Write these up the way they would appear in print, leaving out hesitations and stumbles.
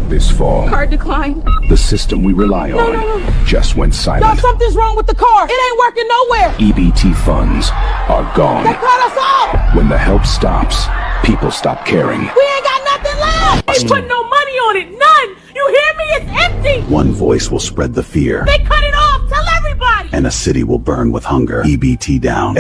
This fall, Card declined. the system we rely on just went silent. No, something's wrong with the card. It ain't working nowhere. EBT funds are gone. They cut us off. When the help stops, people stop caring. We ain't got nothing left. Ain't putting no money on it. None. You hear me? It's empty. One voice will spread the fear, They cut it off. Tell everybody. and a city will burn with hunger. EBT down.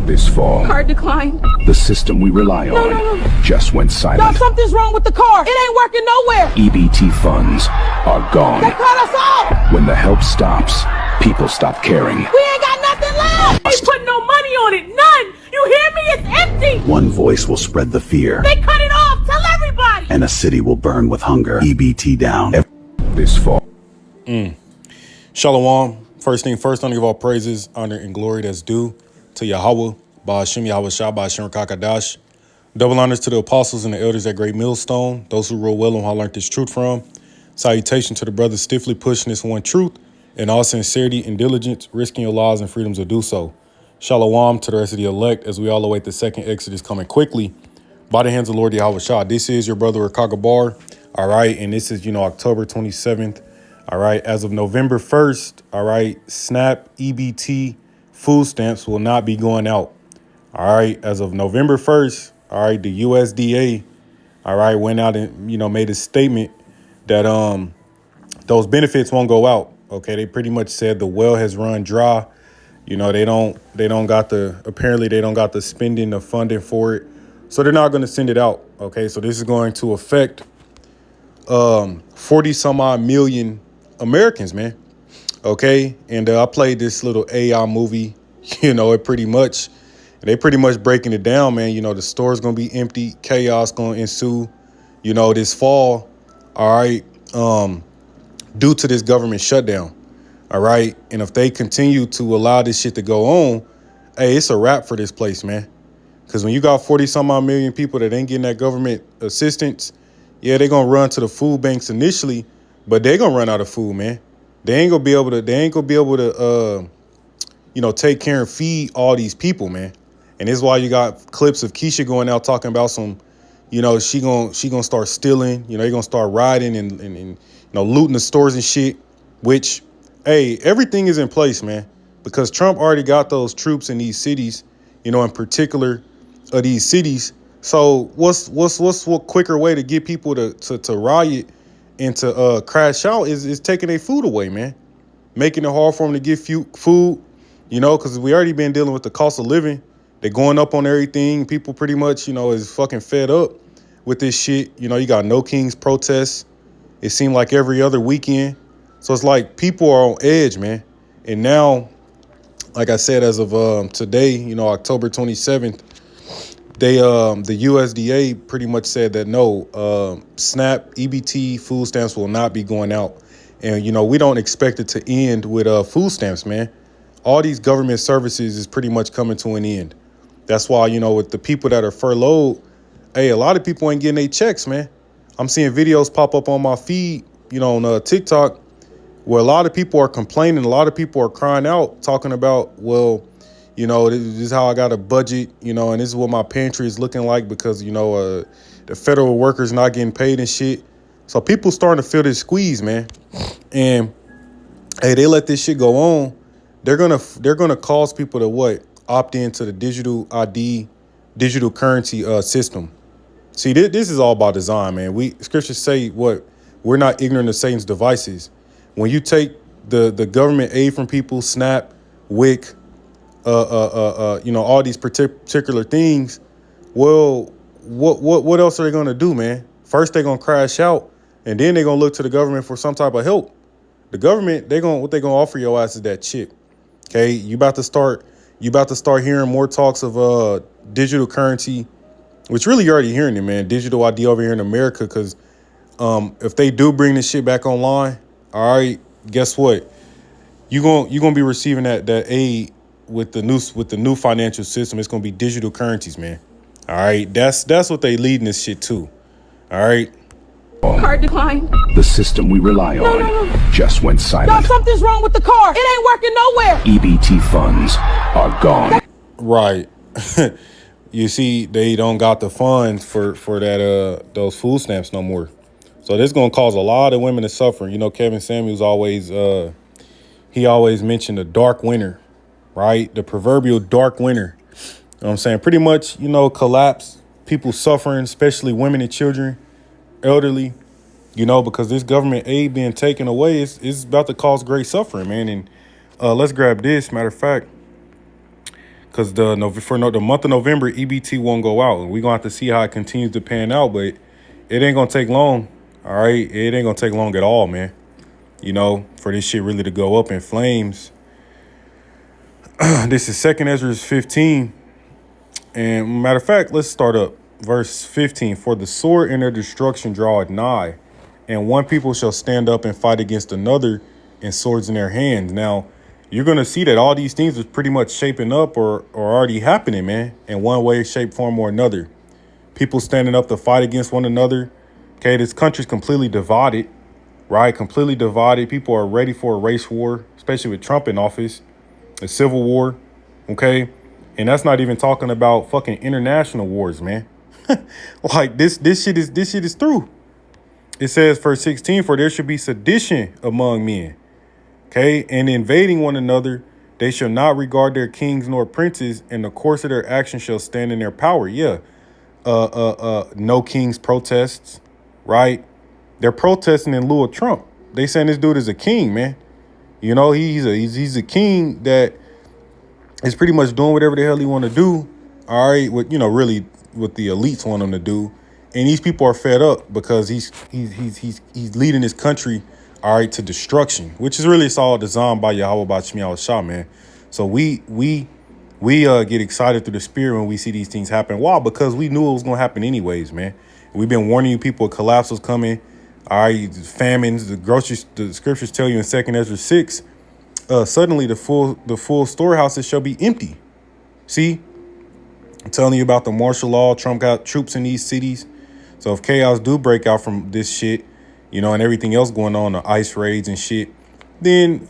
This fall, Card declined. the system we rely on just went No, silent. something's wrong with the card. It ain't working nowhere. EBT funds are They gone. cut us off. When the help stops, people stop caring. We ain't got nothing left. Ain't putting no money on it. None. You hear me? It's empty. One voice will spread the fear, They cut it off. Tell everybody. and a city will burn with hunger. EBT down. This fall, Shalom. First thing first, I want to give all praises, honor, and glory that's due to Yahweh, Ba'ashem Yahweh Shah, Ba'ashem Rakakadash. Double honors to the apostles and the elders at Great Millstone, those who rule well on who I learned this truth from. Salutation to the brothers stiffly pushing this one truth in all sincerity and diligence, risking your lives and freedoms to do so. Shalom to the rest of the elect as we all await the second Exodus coming quickly by the hands of Lord Yahweh Shah. This is your brother Rakakabar, all right, and this is, October 27th. All right, as of November 1st, all right, SNAP, EBT, food stamps will not be going out. All right, as of November 1st, all right, the USDA, all right, went out and, made a statement that those benefits won't go out. Okay, they pretty much said the well has run dry. They don't got the spending, the funding for it. So they're not going to send it out. Okay, so this is going to affect 40 some odd million Americans, man. Okay, and I played this little AI movie. They pretty much breaking it down, man. The store's gonna be empty, chaos gonna ensue. This fall, all right, due to this government shutdown, all right. And if they continue to allow this shit to go on, hey, it's a wrap for this place, man. Because when you got 40 some odd million people that ain't getting that government assistance, yeah, they're gonna run to the food banks initially. But they're gonna run out of food, man. They ain't gonna be able to take care and feed all these people, man. And this is why you got clips of Keisha going out talking about some, she gonna start stealing, they're gonna start rioting and looting the stores and shit, which, hey, everything is in place, man. Because Trump already got those troops in these cities, in particular of these cities. So what's quicker way to get people to riot and to crash out is taking their food away, man. Making it hard for them to get food, because we already been dealing with the cost of living. They're going up on everything. People pretty much, is fucking fed up with this shit. You got No Kings protests. It seemed like every other weekend. So it's like people are on edge, man. And now, like I said, as of today, October 27th, the USDA pretty much said that no, SNAP, EBT, food stamps will not be going out. And, we don't expect it to end with food stamps, man. All these government services is pretty much coming to an end. That's why, with the people that are furloughed, hey, a lot of people ain't getting their checks, man. I'm seeing videos pop up on my feed, on TikTok, where a lot of people are complaining. A lot of people are crying out, talking about, well, this is how I got a budget, and this is what my pantry is looking like because, the federal workers not getting paid and shit. So people starting to feel this squeeze, man. And, hey, they let this shit go on. They're gonna cause people to opt into the digital ID, digital currency system. See, this is all by design, man. Scriptures say we're not ignorant of Satan's devices. When you take the government aid from people, SNAP, WIC, all these particular things, well, what else are they gonna do, man? First they're gonna crash out, and then they're gonna look to the government for some type of help. The government, what they gonna offer your ass is that chip. Okay, you about to start hearing more talks of digital currency, which really you're already hearing it, man. Digital ID over here in America, because if they do bring this shit back online, all right, guess what? You're gonna be receiving that aid with the new financial system. It's gonna be digital currencies, man. All right, that's what they leading this shit to. All right. Card declined. the system we rely on just went No, silent. something's wrong with the card. It ain't working nowhere. EBT funds are gone. Right. You see, they don't got the funds for that those food stamps no more. So this is going to cause a lot of women to suffer. You know, Kevin Samuels always, he always mentioned the dark winter, right? The proverbial dark winter. You know what I'm saying? Pretty much, you know, collapse, people suffering, especially women and children, elderly, you know, because this government aid being taken away is about to cause great suffering, man. And let's grab this. Matter of fact, because the month of November, EBT won't go out. And we're going to have to see how it continues to pan out, but it ain't going to take long, all right? It ain't going to take long at all, man, you know, for this shit really to go up in flames. This is 2nd Ezra 15. And matter of fact, let's start up. Verse 15. For the sword and their destruction draweth nigh, and one people shall stand up and fight against another, and swords in their hands. Now, you're going to see that all these things are pretty much shaping up or already happening, man, in one way, shape, form, or another. People standing up to fight against one another. Okay, this country's completely divided, right? Completely divided. People are ready for a race war, especially with Trump in office, a civil war, okay? And that's not even talking about fucking international wars, man. Like this shit is through. It says, verse 16, for there should be sedition among men. Okay, and invading one another, they shall not regard their kings nor princes, and the course of their action shall stand in their power. Yeah. No kings protests, right? They're protesting in lieu of Trump. They saying this dude is a king, man. You know, he's a king that is pretty much doing whatever the hell he want to do. All right, with really what the elites want him to do, and these people are fed up because he's leading this country, all right, to destruction, which is really, it's all designed by Yahweh Bashmiel Shah, man. So we get excited through the spirit when we see these things happen. Why? Because we knew it was going to happen anyways, man. We've been warning you people, a collapse was coming. All right, famines, the scriptures tell you in 2nd Ezra 6, suddenly the full storehouses shall be empty. See, I'm telling you about the martial law. Trump got troops in these cities. So if chaos do break out from this shit, and everything else going on, the ICE raids and shit, then,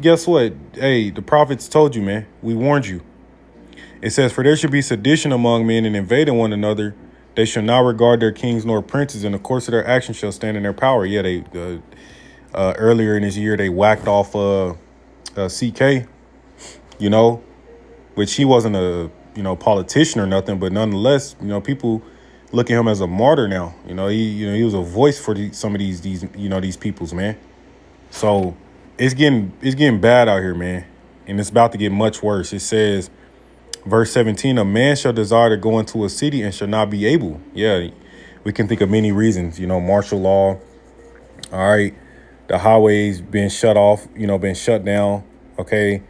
guess what? Hey, the prophets told you, man. We warned you. It says, for there should be sedition among men and invading one another. They shall not regard their kings nor princes, and the course of their action shall stand in their power. Yeah, they earlier in this year, they whacked off CK, which he wasn't a, politician or nothing, but nonetheless, people look at him as a martyr now. He was a voice for some of these peoples, man. So it's getting bad out here, man. And it's about to get much worse. It says, verse 17, a man shall desire to go into a city and shall not be able. Yeah, we can think of many reasons, martial law. All right. The highways being shut off, been shut down. Okay.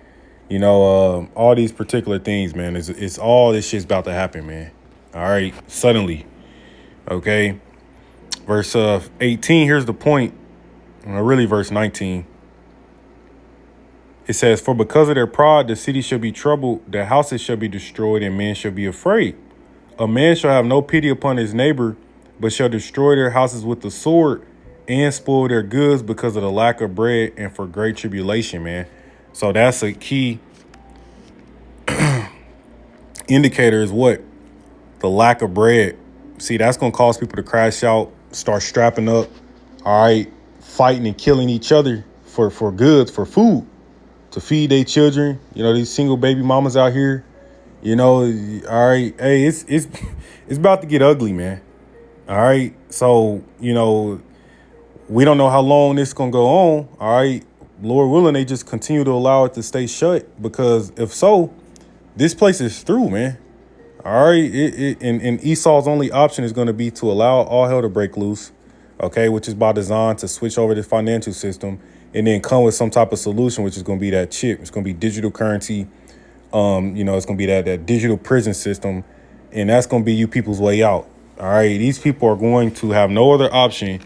All these particular things, man, it's all this shit's about to happen, man. All right. Suddenly. Okay. Verse 18, here's the point. Really, verse 19. It says, for because of their pride, the city shall be troubled, their houses shall be destroyed, and men shall be afraid. A man shall have no pity upon his neighbor, but shall destroy their houses with the sword and spoil their goods because of the lack of bread and for great tribulation, man. So that's a key indicator is what? The lack of bread. See, that's going to cause people to crash out, start strapping up, all right, fighting and killing each other for goods, for food, to feed their children. These single baby mamas out here, all right. Hey, it's about to get ugly, man. All right. So, we don't know how long this is going to go on. All right. Lord willing, they just continue to allow it to stay shut, because if so, this place is through, man. All right. And Esau's only option is going to be to allow all hell to break loose. Okay. Which is by design to switch over the financial system and then come with some type of solution, which is going to be that chip. It's going to be digital currency. It's going to be that digital prison system. And that's going to be you people's way out. All right. These people are going to have no other option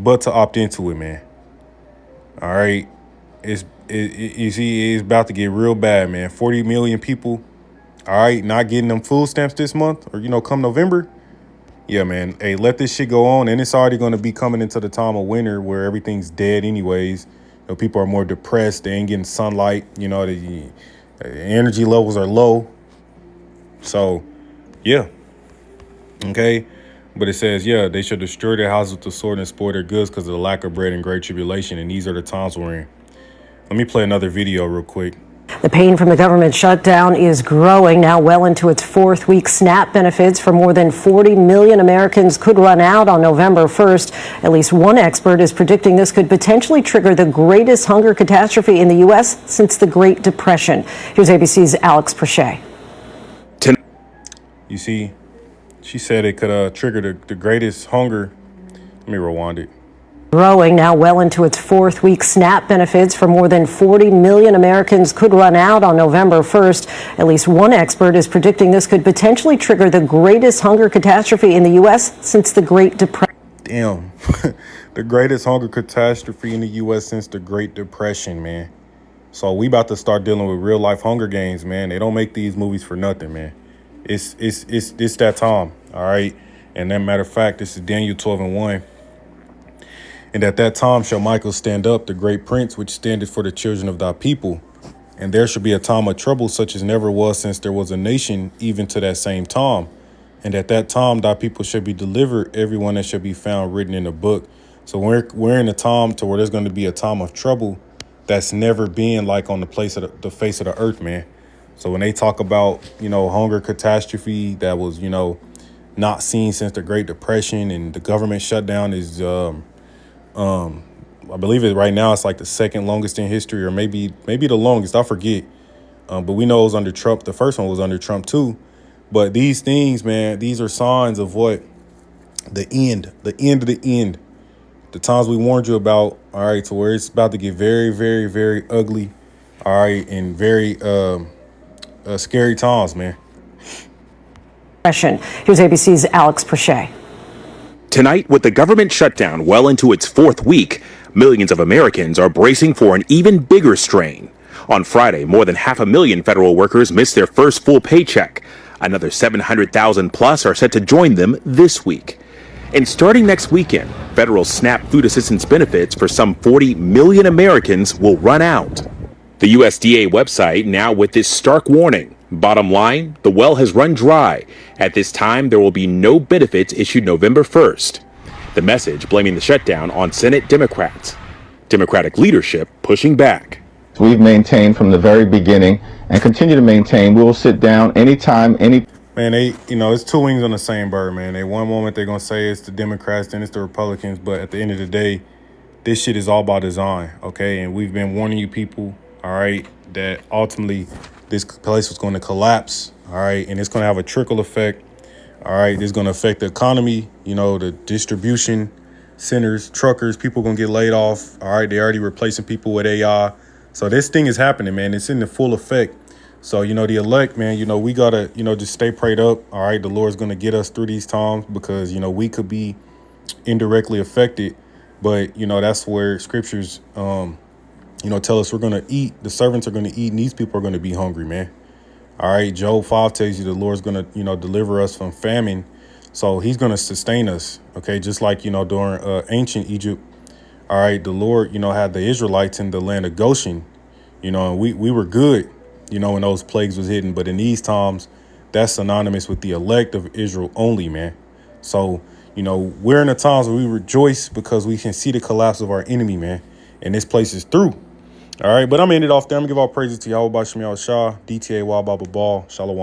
but to opt into it, man. All right. You see, it's about to get real bad, man. 40 million people, all right, not getting them food stamps this month or, come November. Yeah, man. Hey, let this shit go on. And it's already going to be coming into the time of winter where everything's dead anyways. People are more depressed. They ain't getting sunlight. The energy levels are low. So, yeah. Okay. But it says, yeah, they shall destroy their houses with the sword and spoil their goods because of the lack of bread and great tribulation. And these are the times we're in. Let me play another video real quick. The pain from the government shutdown is growing, now well into its fourth week. SNAP benefits for more than 40 million Americans could run out on November 1st. At least one expert is predicting this could potentially trigger the greatest hunger catastrophe in the U.S. since the Great Depression. Here's ABC's Alex Prochet. You see, she said it could trigger the greatest hunger. Let me rewind it. Growing, now well into its fourth week. SNAP benefits for more than 40 million Americans could run out on November 1st. At least one expert is predicting this could potentially trigger the greatest hunger catastrophe in the U.S. since the Great Depression. Damn. The greatest hunger catastrophe in the U.S. since the Great Depression, man. So we about to start dealing with real life Hunger Games, man. They don't make these movies for nothing, man. It's that time, all right? And as a matter of fact, this is Daniel 12:1. And at that time shall Michael stand up, the great prince, which standeth for the children of thy people. And there shall be a time of trouble such as never was since there was a nation, even to that same time. And at that time thy people shall be delivered, everyone that shall be found written in a book. So we're in a time to where there's going to be a time of trouble that's never been like on the face of the earth, man. So when they talk about, hunger catastrophe that was, not seen since the Great Depression, and the government shutdown is I believe it right now it's like the second longest in history, or maybe the longest. I forget. But we know it was under Trump. The first one was under Trump too. But these things, man, these are signs of what? The end of the end. The times we warned you about, all right, to where it's about to get very, very, very ugly, all right, and very scary times, man. Here's ABC's Alex Prochet. Tonight, with the government shutdown well into its fourth week, millions of Americans are bracing for an even bigger strain. On Friday, more than 500,000 federal workers missed their first full paycheck. Another 700,000 plus are set to join them this week. And starting next weekend, federal SNAP food assistance benefits for some 40 million Americans will run out. The USDA website now with this stark warning. Bottom line, the well has run dry. At this time, there will be no benefits issued November 1st. The message blaming the shutdown on Senate Democrats. Democratic leadership pushing back. We've maintained from the very beginning and continue to maintain. We will sit down anytime, any. Man, it's two wings on the same bird, man. One moment they're going to say it's the Democrats, then it's the Republicans. But at the end of the day, this shit is all by design, okay? And we've been warning you people, all right, that ultimately this place was going to collapse, all right? And it's going to have a trickle effect, all right? It's going to affect the economy, the distribution centers, truckers, people going to get laid off, all right? They're already replacing people with AI. So this thing is happening, man. It's in the full effect. So, the elect, man, we got to, just stay prayed up. All right. The Lord's going to get us through these times because, we could be indirectly affected. But, that's where scriptures, tell us we're going to eat. The servants are going to eat and these people are going to be hungry, man. All right. Job 5 tells you the Lord's going to, deliver us from famine. So he's going to sustain us. OK, just like, during ancient Egypt. All right. The Lord, had the Israelites in the land of Goshen, and we were good. When those plagues was hidden. But in these times, that's synonymous with the elect of Israel only, man. So, we're in the times where we rejoice because we can see the collapse of our enemy, man. And this place is through. All right. But I'm going to end it off there. I'm going to give all praises to Yahweh Bashim Yahweh Shah, DTA Wa Baba Ball, Shalom.